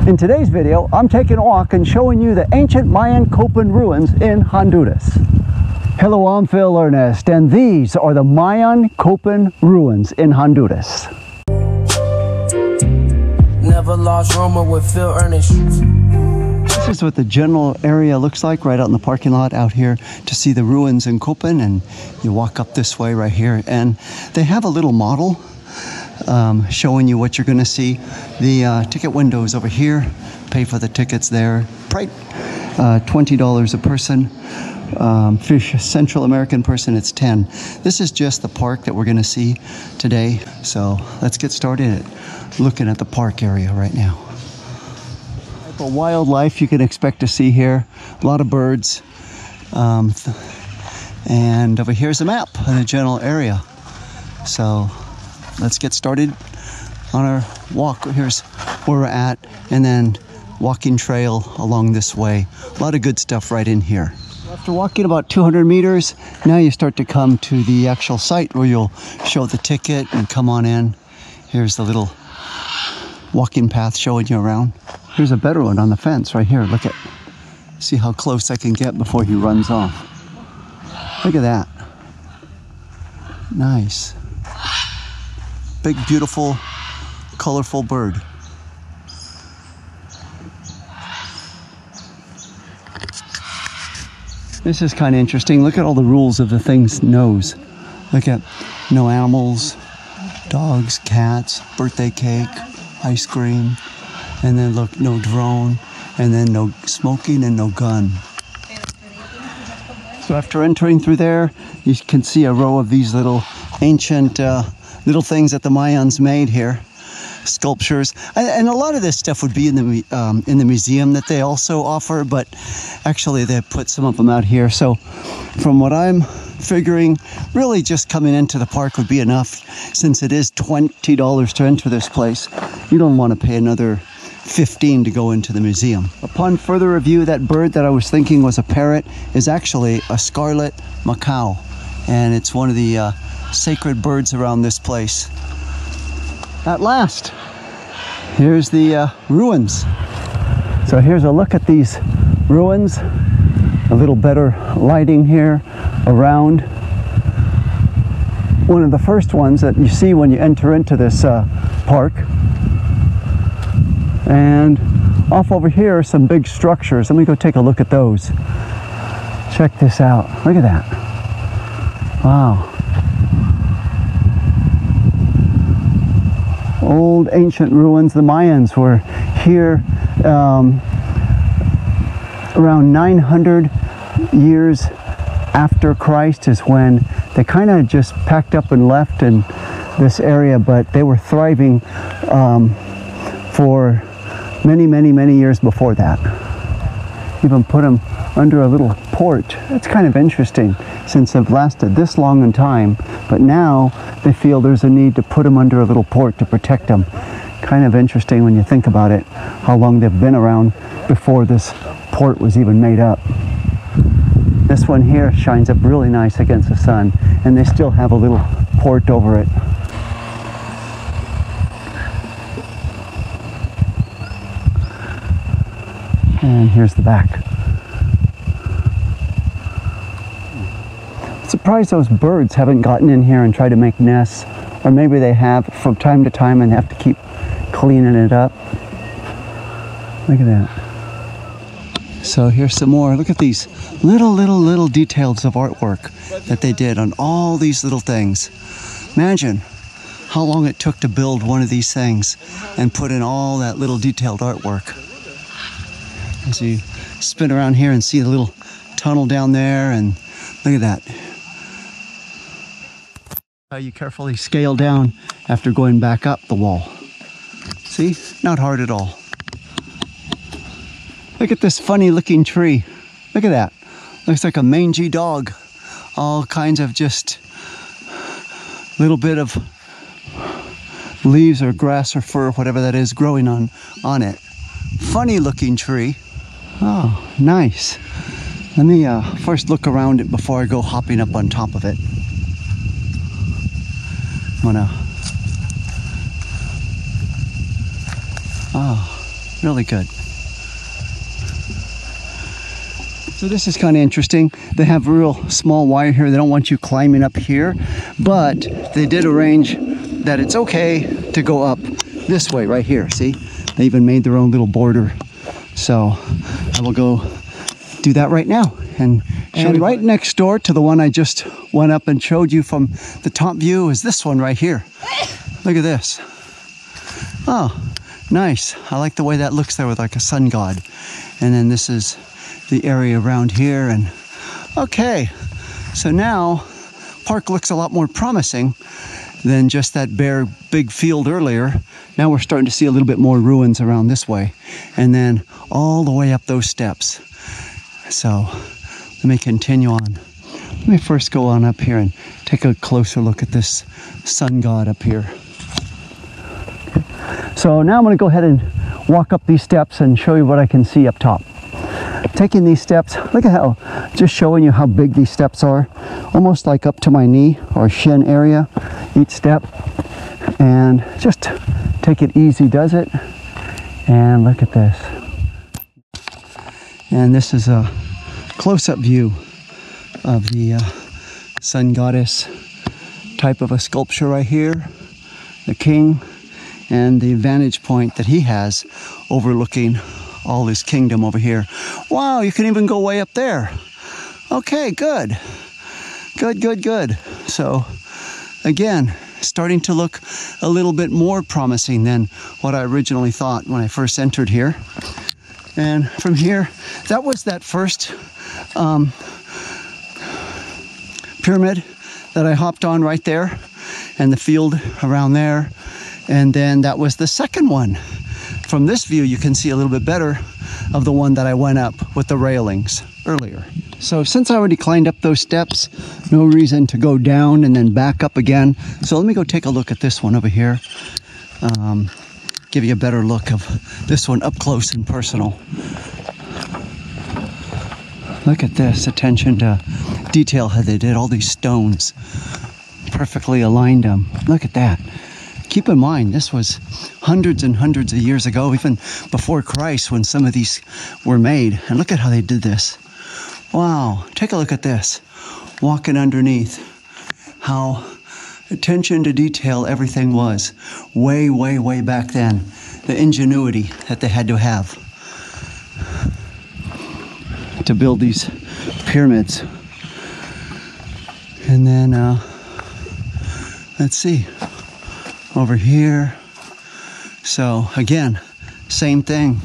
In today's video, I'm taking a walk and showing you the ancient Mayan Copan ruins in Honduras. Hello, I'm Phil Ernest, and these are the Mayan Copan ruins in Honduras. Never lost Roma with Phil Ernest. This is what the general area looks like right out in the parking lot out here to see the ruins in Copan, and you walk up this way right here, and they have a little model showing you what you're going to see. The ticket window is over here. Pay for the tickets there. Right, $20 a person. For Central American person, it's 10. This is just the park that we're going to see today. So let's get started looking at the park area right now. Type of wildlife you can expect to see here. A lot of birds. And over here's a map of the general area. So let's get started on our walk. Here's where we're at, and then walking trail along this way. A lot of good stuff right in here. After walking about 200 meters, now you start to come to the actual site where you'll show the ticket and come on in. Here's the little walking path showing you around. Here's a better one on the fence right here. Look at, see how close I can get before he runs off. Look at that. Nice. Big, beautiful, colorful bird. This is kind of interesting. Look at all the rules of the thing's nose. Look at no animals, dogs, cats, birthday cake, ice cream, and then look, no drone, and then no smoking and no gun. So after entering through there, you can see a row of these little ancient little things that the Mayans made here, sculptures, and a lot of this stuff would be in the museum that they also offer, but actually they put some of them out here. So from what I'm figuring, really just coming into the park would be enough, since it is $20 to enter this place. You don't want to pay another $15 to go into the museum. Upon further review, that bird that I was thinking was a parrot is actually a scarlet macaw, and it's one of the sacred birds around this place. At last, here's the ruins. So here's a look at these ruins. A little better lighting here around. One of the first ones that you see when you enter into this park. And off over here are some big structures. Let me go take a look at those. Check this out. Look at that. Wow. Old ancient ruins. The Mayans were here around 900 years after Christ is when they kind of just packed up and left in this area, but they were thriving for many years before that. Even put them under a little porch. That's kind of interesting, since they've lasted this long in time, but now they feel there's a need to put them under a little port to protect them. Kind of interesting when you think about it, how long they've been around before this port was even made up. This one here shines up really nice against the sun, and they still have a little port over it. And here's the back. Surprised those birds haven't gotten in here and tried to make nests, or maybe they have from time to time and have to keep cleaning it up. Look at that. So here's some more. Look at these little details of artwork that they did on all these little things. Imagine how long it took to build one of these things and put in all that little detailed artwork. As you spin around here and see the little tunnel down there, and look at that. How you carefully scale down after going back up the wall. See? Not hard at all. Look at this funny looking tree. Look at that. Looks like a mangy dog. All kinds of just little bit of leaves or grass or fur, whatever that is, growing on it. Funny looking tree. Oh, nice. Let me first look around it before I go hopping up on top of it. I'm gonna, Really good. So this is kind of interesting. They have a real small wire here. They don't want you climbing up here, but they did arrange that it's okay to go up this way right here. See, they even made their own little border. So I will go do that right now. And right next door to the one I just went up and showed you from the top view is this one right here. Look at this. Oh, nice. I like the way that looks there with like a sun god. And then this is the area around here. And okay, so now park looks a lot more promising than just that bare big field earlier. Now we're starting to see a little bit more ruins around this way, and then all the way up those steps. So let me continue on. Let me first go on up here and take a closer look at this sun god up here. So now I'm going to go ahead and walk up these steps and show you what I can see up top. Taking these steps, look at how, just showing you how big these steps are, almost like up to my knee or shin area, each step. And just take it easy, does it? And look at this. And this is a close-up view of the sun goddess type of a sculpture right here, the king, and the vantage point that he has overlooking all his kingdom over here. Wow, you can even go way up there. Okay, good. Good, good, good. So again, starting to look a little bit more promising than what I originally thought when I first entered here. And from here, that was that first pyramid that I hopped on right there, and the field around there. And then that was the second one. From this view, you can see a little bit better of the one that I went up with the railings earlier. So since I already climbed up those steps, no reason to go down and then back up again. So let me go take a look at this one over here. Give you a better look of this one up close and personal. Look at this, attention to detail, how they did all these stones. Perfectly aligned them. Look at that. Keep in mind, this was hundreds and hundreds of years ago, even before Christ, when some of these were made. And look at how they did this. Wow, take a look at this. Walking underneath. How attention to detail everything was. Way, way, way back then. The ingenuity that they had to have to build these pyramids. And then, let's see. Over here. So again, same thing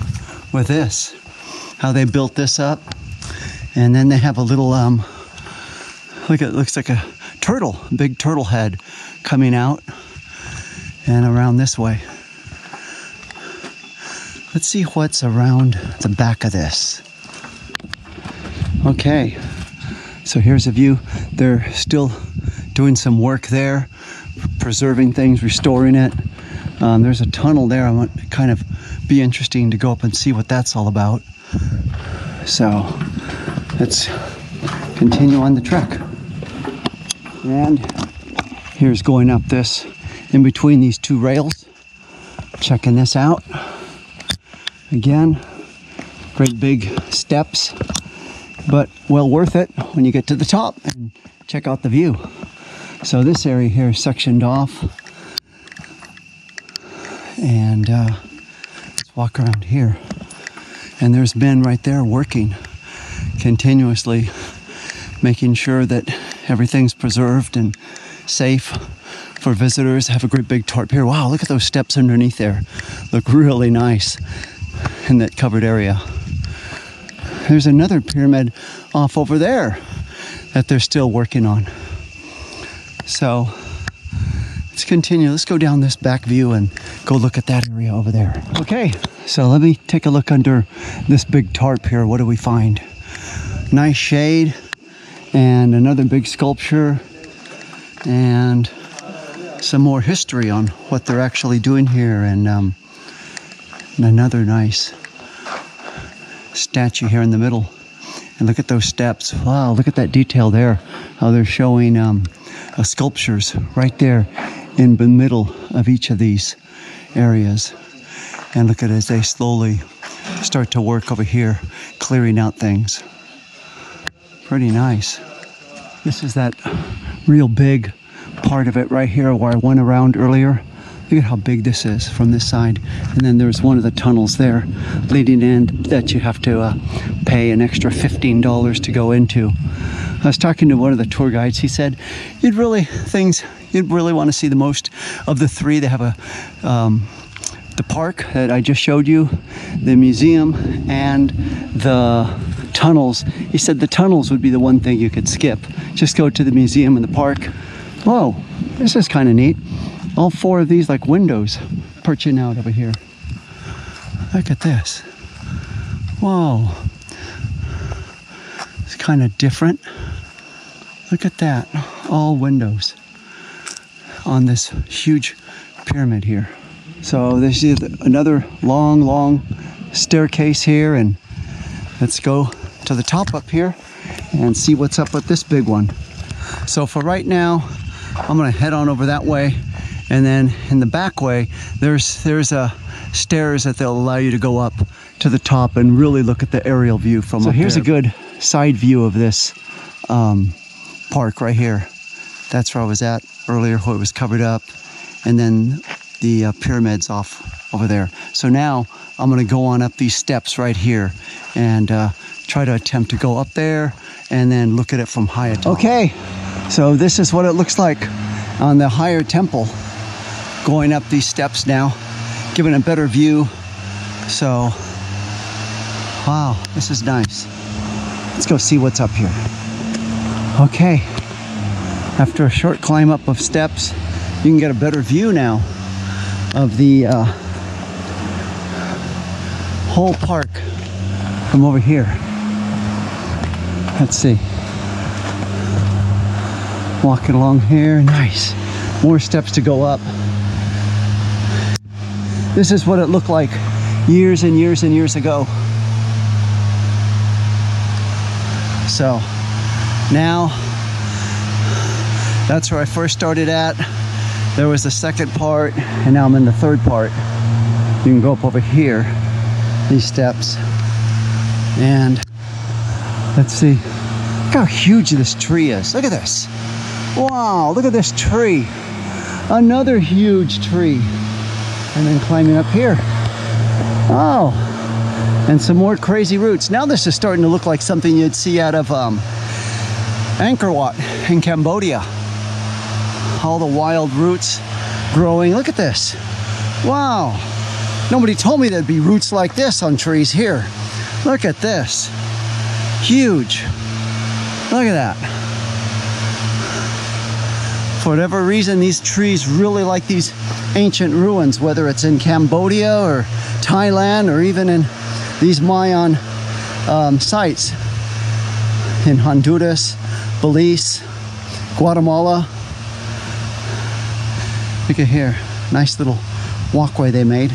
with this, how they built this up. And then they have a little look, it looks like a turtle, a big turtle head coming out and around this way. Let's see what's around the back of this. Okay, so here's a view. They're still doing some work there, preserving things, restoring it. There's a tunnel there. I want to kind of be interesting to go up and see what that's all about. So let's continue on the trek. And here's going up this, in between these two rails, checking this out. Again, great big steps, but well worth it when you get to the top and check out the view. So this area here is sectioned off, and let's walk around here. And there's men right there working continuously, making sure that everything's preserved and safe for visitors. Have a great big tarp here. Wow, look at those steps underneath there. Look really nice in that covered area. There's another pyramid off over there that they're still working on. So let's continue. Let's go down this back view and go look at that area over there. Okay, so let me take a look under this big tarp here. What do we find? Nice shade and another big sculpture and some more history on what they're actually doing here, and another nice statue here in the middle. And look at those steps. Wow, look at that detail there, how they're showing sculptures right there in the middle of each of these areas. And look at it as they slowly start to work over here, clearing out things. Pretty nice. This is that real big part of it right here where I went around earlier. Look at how big this is from this side. And then there's one of the tunnels there leading in that you have to pay an extra $15 to go into. I was talking to one of the tour guides. He said, you'd really want to see the most of the three. They have the park that I just showed you, the museum, and the tunnels. He said the tunnels would be the one thing you could skip. Just go to the museum and the park. Whoa, this is kind of neat. All four of these like windows perching out over here. Look at this. Whoa. It's kind of different. Look at that. All windows on this huge pyramid here. So this is another long staircase here, and let's go to the top up here and see what's up with this big one. So for right now, I'm gonna head on over that way, and then in the back way, there's a stairs that they'll allow you to go up to the top and really look at the aerial view from up there. So here's a good side view of this park right here. That's where I was at earlier, where it was covered up, and then the pyramids off over there. So now I'm gonna go on up these steps right here and try to attempt to go up there and then look at it from high atop. Okay, so this is what it looks like on the higher temple, going up these steps now, giving a better view. So, wow, this is nice. Let's go see what's up here. Okay, after a short climb up of steps, you can get a better view now of the whole park from over here. Let's see. Walking along here, nice. More steps to go up. This is what it looked like years and years and years ago. So now, that's where I first started at. There was the second part, and now I'm in the third part. You can go up over here, these steps, and let's see. Look how huge this tree is. Look at this. Wow, look at this tree. Another huge tree. And then climbing up here. Oh, and some more crazy roots. Now this is starting to look like something you'd see out of Angkor Wat in Cambodia. All the wild roots growing. Look at this. Wow. Nobody told me there'd be roots like this on trees here. Look at this. Huge. Look at that. For whatever reason, these trees really like these ancient ruins, whether it's in Cambodia or Thailand or even in these Mayan sites in Honduras, Belize, Guatemala. Look at here, nice little walkway they made.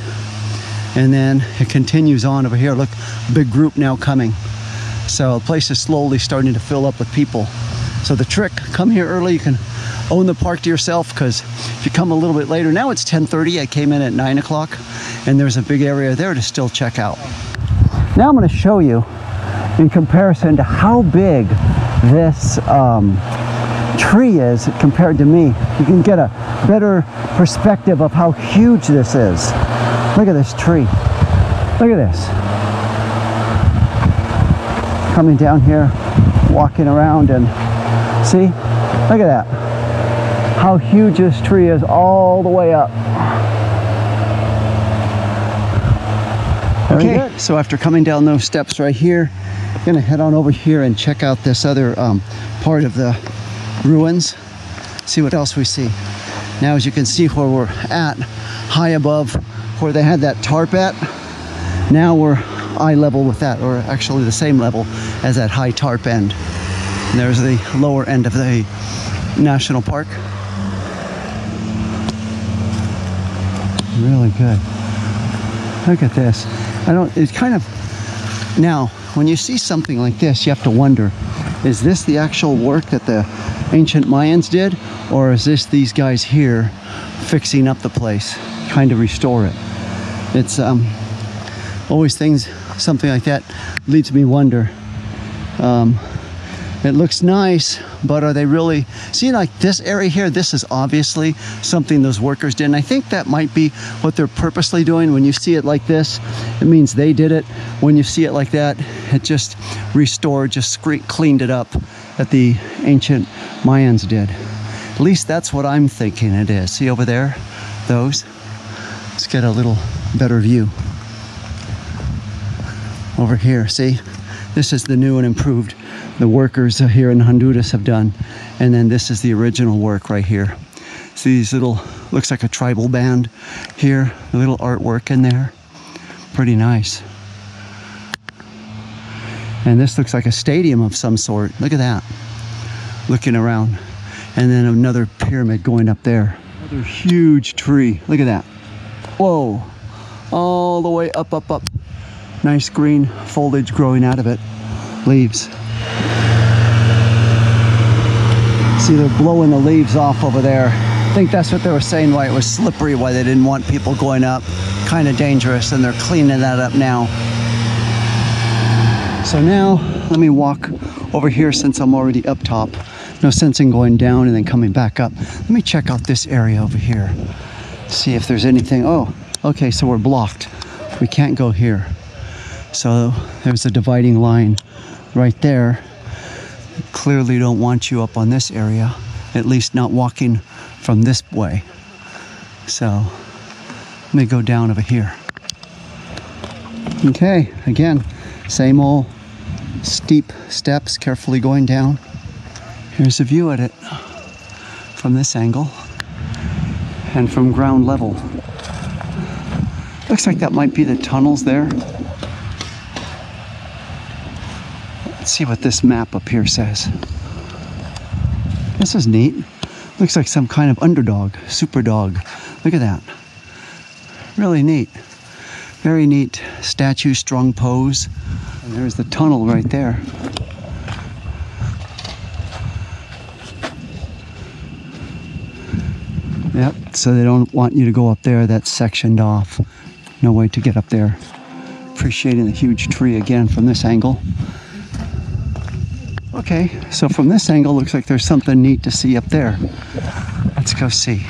And then it continues on over here. Look, big group now coming. So the place is slowly starting to fill up with people. So the trick, come here early, you can own the park to yourself, because if you come a little bit later, now it's 10:30, I came in at 9 o'clock, and there's a big area there to still check out. Now I'm gonna show you, in comparison to how big this tree is compared to me. You can get a better perspective of how huge this is. Look at this tree. Look at this. Coming down here, walking around, and see? Look at that. How huge this tree is all the way up. Okay, so after coming down those steps right here, I'm gonna head on over here and check out this other part of the ruins, see what else we see. Now, as you can see where we're at, high above where they had that tarp at, now we're eye level with that, or actually the same level as that high tarp end. And there's the lower end of the national park. Really good. Look at this. It's kind of, now, when you see something like this, you have to wonder, is this the actual work that the ancient Mayans did? Or is this these guys here fixing up the place, trying to restore it? It's always something like that leads me to wonder. It looks nice, but are they really, see, like this area here, this is obviously something those workers did, and I think that might be what they're purposely doing. When you see it like this, it means they did it. When you see it like that, it just restored, just cleaned it up, that the ancient Mayans did. At least that's what I'm thinking it is. See over there, those? Let's get a little better view. Over here, see? This is the new and improved the workers here in Honduras have done. And then this is the original work right here. See these little, looks like a tribal band here, a little artwork in there. Pretty nice. And this looks like a stadium of some sort. Look at that. Looking around. And then another pyramid going up there. Another huge tree. Look at that. Whoa. All the way up, up, up. Nice green foliage growing out of it. Leaves. See, they're blowing the leaves off over there. I think that's what they were saying, why it was slippery, why they didn't want people going up. Kind of dangerous, and they're cleaning that up now. So now, let me walk over here since I'm already up top. No sense in going down and then coming back up. Let me check out this area over here. See if there's anything. Oh, okay, so we're blocked. We can't go here. So there's a dividing line right there. Clearly don't want you up on this area, at least not walking from this way. So let me go down over here. Okay, again, same old steep steps, carefully going down. Here's a view at it from this angle and from ground level. Looks like that might be the tunnels there. Let's see what this map up here says. This is neat. Looks like some kind of underdog, super dog. Look at that. Really neat. Very neat statue, strong pose. And there's the tunnel right there. Yep, so they don't want you to go up there. That's sectioned off. No way to get up there. Appreciating the huge tree again from this angle. Okay, so from this angle, looks like there's something neat to see up there. Let's go see.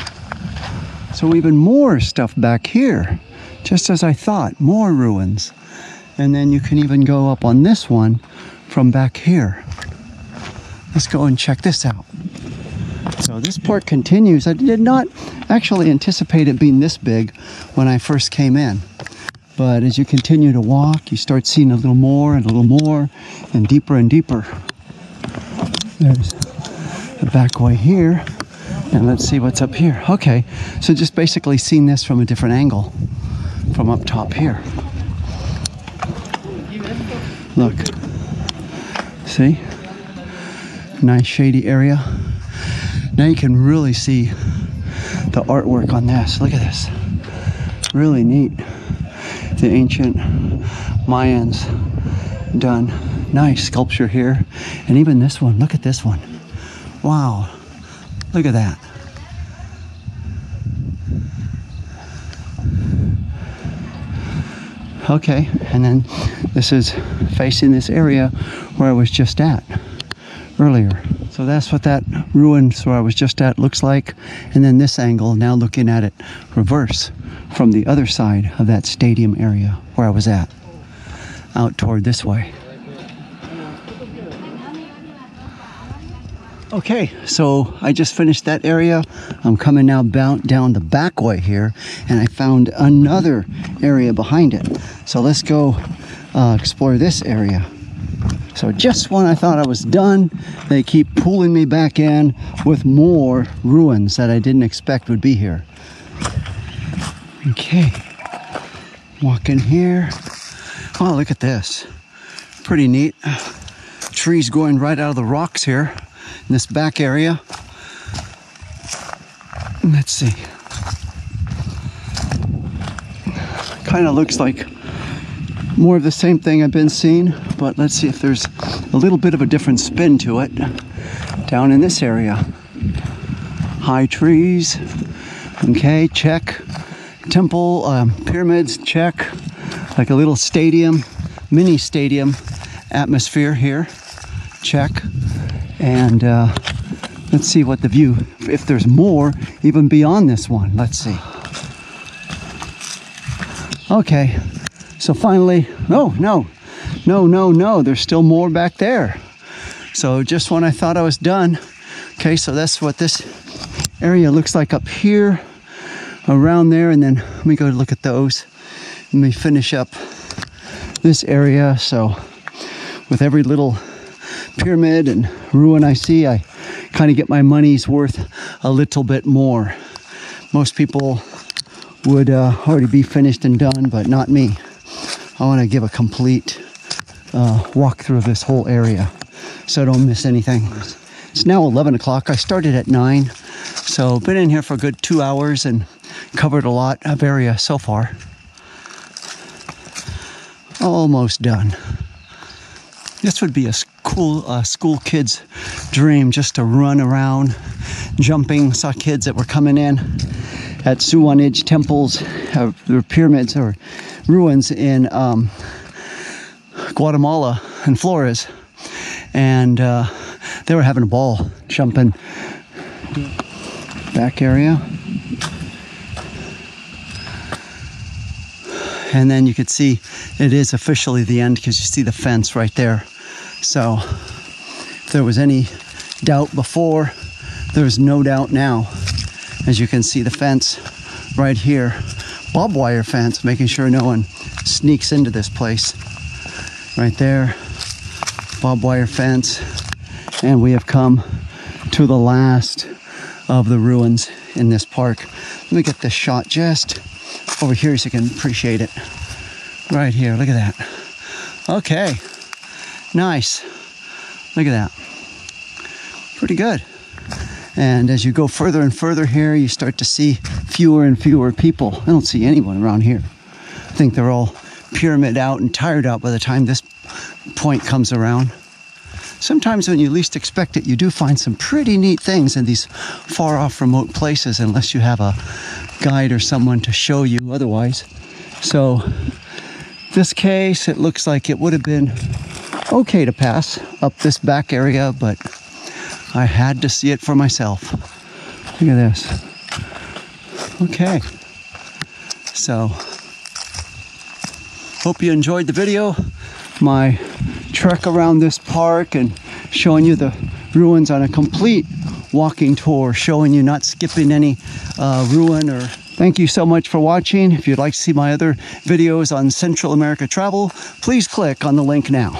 So even more stuff back here, just as I thought, more ruins. And then you can even go up on this one from back here. Let's go and check this out. So this part continues. I did not actually anticipate it being this big when I first came in. But as you continue to walk, you start seeing a little more and a little more and deeper. There's the back way here. And let's see what's up here. Okay, so just basically seeing this from a different angle from up top here. Look. See? Nice shady area. Now you can really see the artwork on this. Look at this. Really neat. The ancient Mayans done. Nice sculpture here. And even this one. Look at this one. Wow. Look at that. Okay, and then this is facing this area where I was just at earlier. So that's what that ruin where I was just at looks like. And then this angle, now looking at it reverse from the other side of that stadium area where I was at, out toward this way. Okay, so I just finished that area. I'm coming now down the back way here, and I found another area behind it. So let's go explore this area. So just when I thought I was done, they keep pulling me back in with more ruins that I didn't expect would be here. Okay, walking here. Oh, look at this. Pretty neat. Trees going right out of the rocks here in this back area. Let's see. Kind of looks like more of the same thing I've been seeing, but let's see if there's a little bit of a different spin to it down in this area. High trees. Okay, check. temple, pyramids, check. Like a little stadium, mini stadium atmosphere here, check. And let's see what the view, if there's more even beyond this one. Let's see. Okay, so finally, no, there's still more back there. So just when I thought I was done, okay, so that's what this area looks like up here, around there, and then let me go look at those. Let me finish up this area. So with every little pyramid and ruin I see, I kind of get my money's worth a little bit more. Most people would already be finished and done, but not me. I want to give a complete walkthrough of this whole area so I don't miss anything. It's now 11 o'clock. I started at 9, so been in here for a good 2 hours and covered a lot of area so far. Almost done. This would be a school kid's dream, just to run around jumping. Saw kids that were coming in at Suwanij temples, or pyramids or ruins in Guatemala and Flores, and they were having a ball jumping. Back area. And then you could see it is officially the end because you see the fence right there. So if there was any doubt before, there's no doubt now. As you can see, the fence right here, barbed wire fence, making sure no one sneaks into this place. Right there, barbed wire fence. And we have come to the last of the ruins in this park. Let me get this shot just over here so you can appreciate it. Right here, look at that. Okay, nice. Look at that. Pretty good. And as you go further and further here, you start to see fewer and fewer people. I don't see anyone around here. I think they're all pyramid out and tired out by the time this point comes around. Sometimes when you least expect it, you do find some pretty neat things in these far off remote places, unless you have a guide or someone to show you otherwise. So this case, it looks like it would have been okay to pass up this back area, but I had to see it for myself. Look at this. Okay. So hope you enjoyed the video. My trek around this park and showing you the ruins on a complete walking tour, showing you, not skipping any ruin. Or thank you so much for watching. If you'd like to see my other videos on Central America travel, please click on the link now.